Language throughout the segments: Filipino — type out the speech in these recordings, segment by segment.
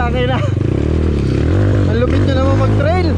Tangay na. Ang lupit nyo naman mag-trail.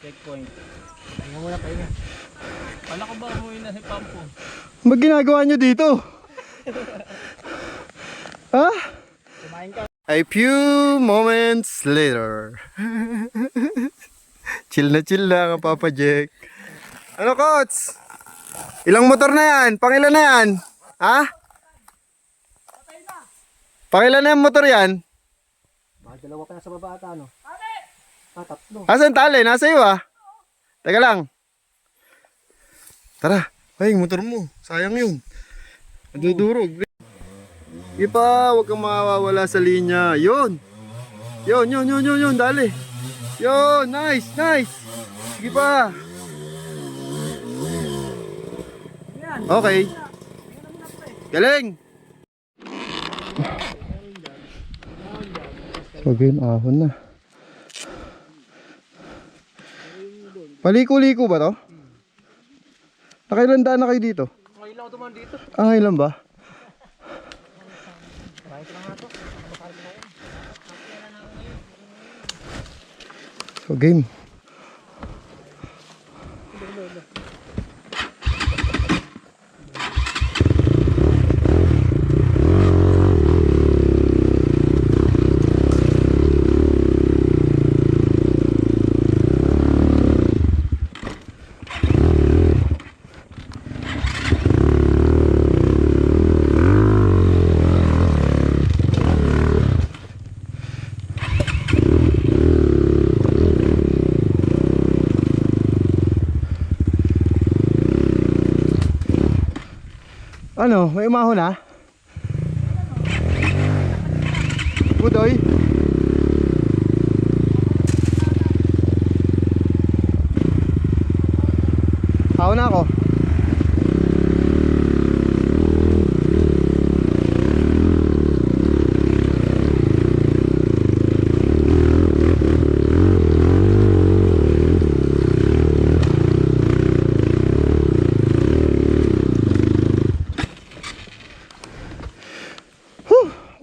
Checkpoint. Pahinga muna, pahinga. Pala ko ba umuwi na si Pampo? Ba't ginagawa nyo dito? Ha? Kumain ka. A few moments later. Chill na ka, Papa Jack. Ano, Coach? Ilang motor na yan? Pangilan na yan? Ha? Pangilan na yung motor yan? Mga dalawa pa na sa baba ata, no? Tatlo. Asan tali? Nasa iyo ah. Teka lang. Tara. Ay, motor mo. Sayang yun. Nadudurog. Sige pa, huwag kang mawawala sa linya. Yun. Yun. Dali. Yun. Nice. Sige pa. Okay. Galing. So, game ahon na. Paliko-liko ba to? Nakailan daan na kayo dito? Ngayon lang ako dumaan dito. Ah, ngayon ba? So game. Ano, may umahon na? Budoy? Ahon na ako.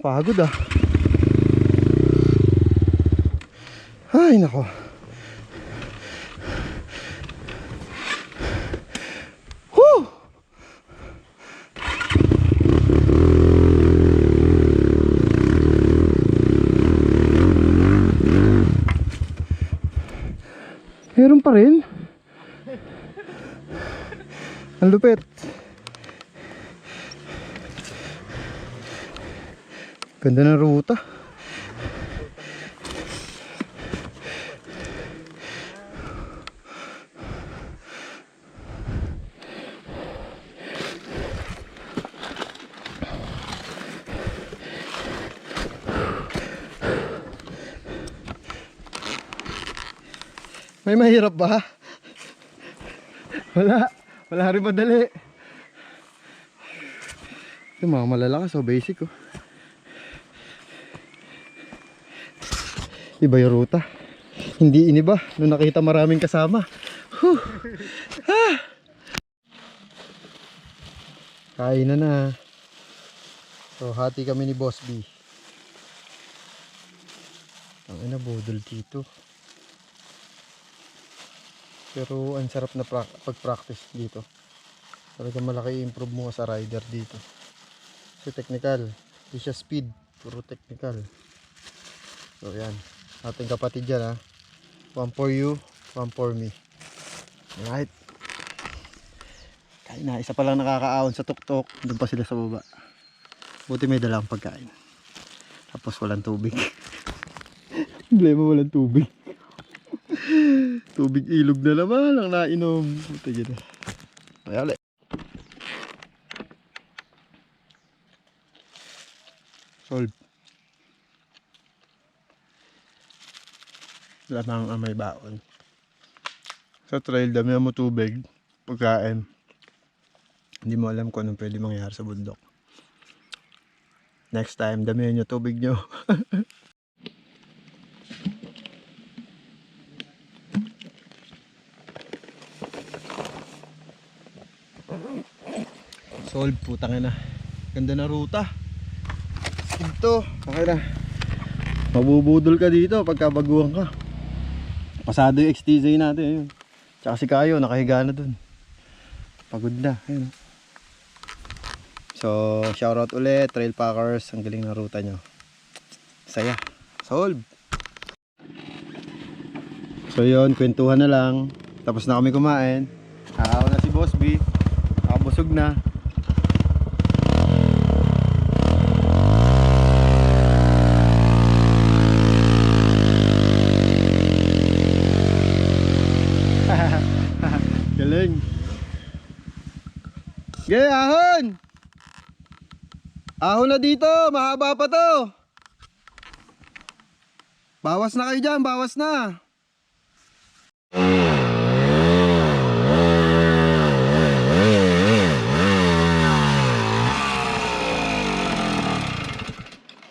Pagod ah. Ay nako. Whew. Meron pa rin. Ang lupit. Ganda ng ruta. May mahirap ba? Wala rin madali. Ito mga malalakas, so basic oh. Iba yung ruta. Hindi iniba nung nakita maraming kasama. Kain na. So hati kami ni Boss B. Ang ina budol dito. Pero ang sarap na pag-practice dito. Talagang malaki improve mo sa rider dito. So technical, hindi siya speed, puro technical. So yan, ating kapatid dyan ha. One for you, one for me. Alright. Kain na, isa pa lang nakakaahon sa tuktok. Doon pa sila sa baba. Buti may dalang pagkain. Tapos walang tubig. Problema walang tubig. Tubig ilog na naman ang nainom. Buti gina. Ayali. Solve. Lamang ang may baon. Sa trail, dami mo tubig, pagkain. Hindi mo alam kung anong pwede mangyari sa bundok. Next time, damihan nyo tubig nyo. Solve, putang ina. Ganda na ruta. Ito, okay na. Mabubudol ka dito pagka baguhan ka. Pasado yung XTZ natin, ayun. Tsaka si Kayo, nakahiga na dun. Pagod na, ayun. So, shoutout ulit, Trail Packers. Ang galing na ruta nyo. Saya. Solve. So yun, kwentuhan na lang. Tapos na kami kumain. Nakakaw na si Boss B. Nakabusog na. Galing. Gaya, ahon! Ahon na dito, mahaba pa to. Bawas na kayo dyan, bawas na.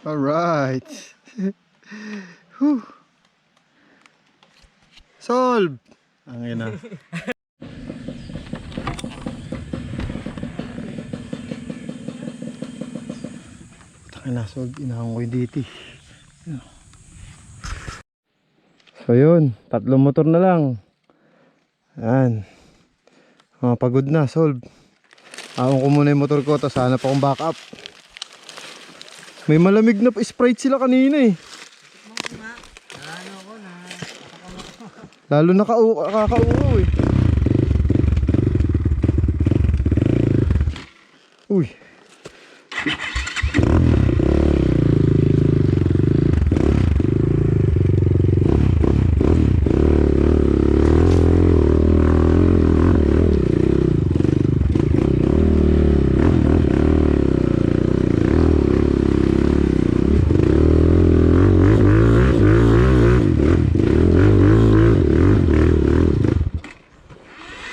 Alright. Whew. Solve. Ang ina. Solve. Inahang ko yung diti. So yun, 3 motor na lang. Ayan. Pagod na, solve. Ahon ko muna yung motor ko, tapos hanap akong backup. May malamig na Sprite sila kanina eh. Lalo nakakauo eh. Uy.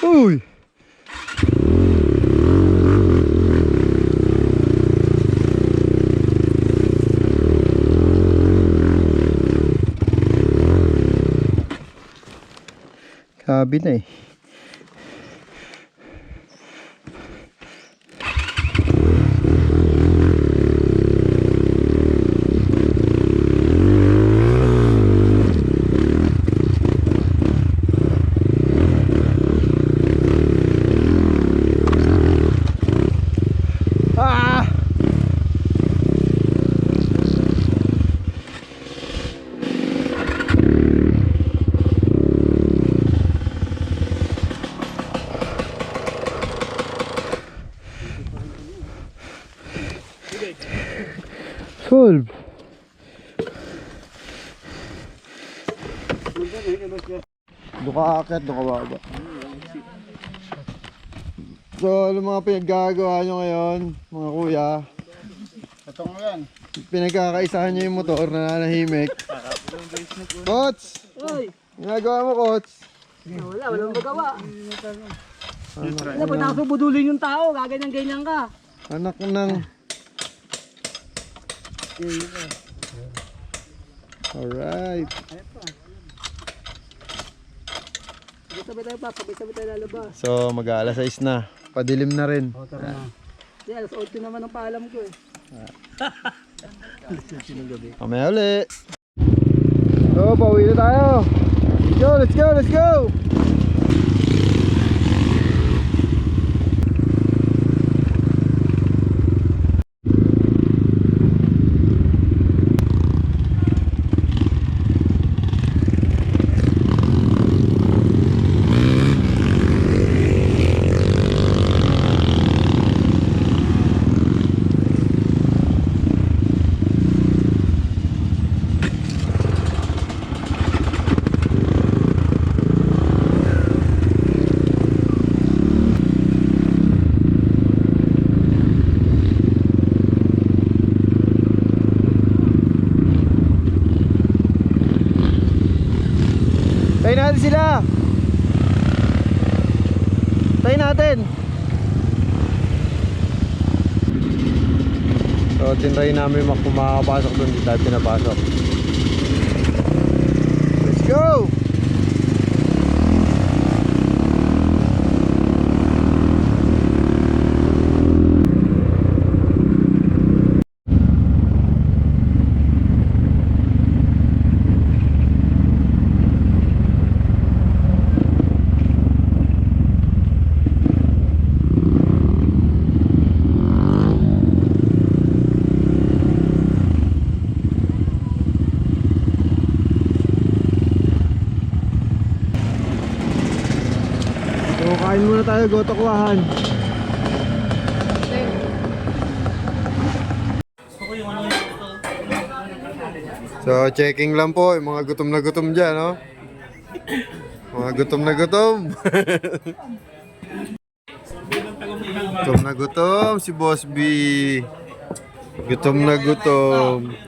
Uy. Sabi na eh. Solve. Duka akit, duka baba. So, ano mga pinaggagawa nyo ngayon, mga kuya? Ito nga yan. Pinagkakaisahan nyo yung motor na nanahimik. Coach! Uy! Ginagawa mo, Coach? Walang magawa. Ano, pag nakasubudulin yung tao, gaganyan-ganyan ka. Anak ng... Alright. Sabay-sabay tayo pa, sabay-sabay tayo lalabas. So, mag-aalas 6 na. Padilim na rin. Di, alas 8 naman ang paalam ko eh. Mamaya uli. So, pauwi na tayo. Let's go, let's go, let's go! Tayo natin sila. Tayo natin. So tinry namin makapasok doon, di tayo pinapasok. Let's go. tayo, Gotokwahan. So, checking lang po, yung mga gutom na gutom dyan, no? Mga gutom na gutom. Gutom na gutom si Boss B. Gutom na gutom.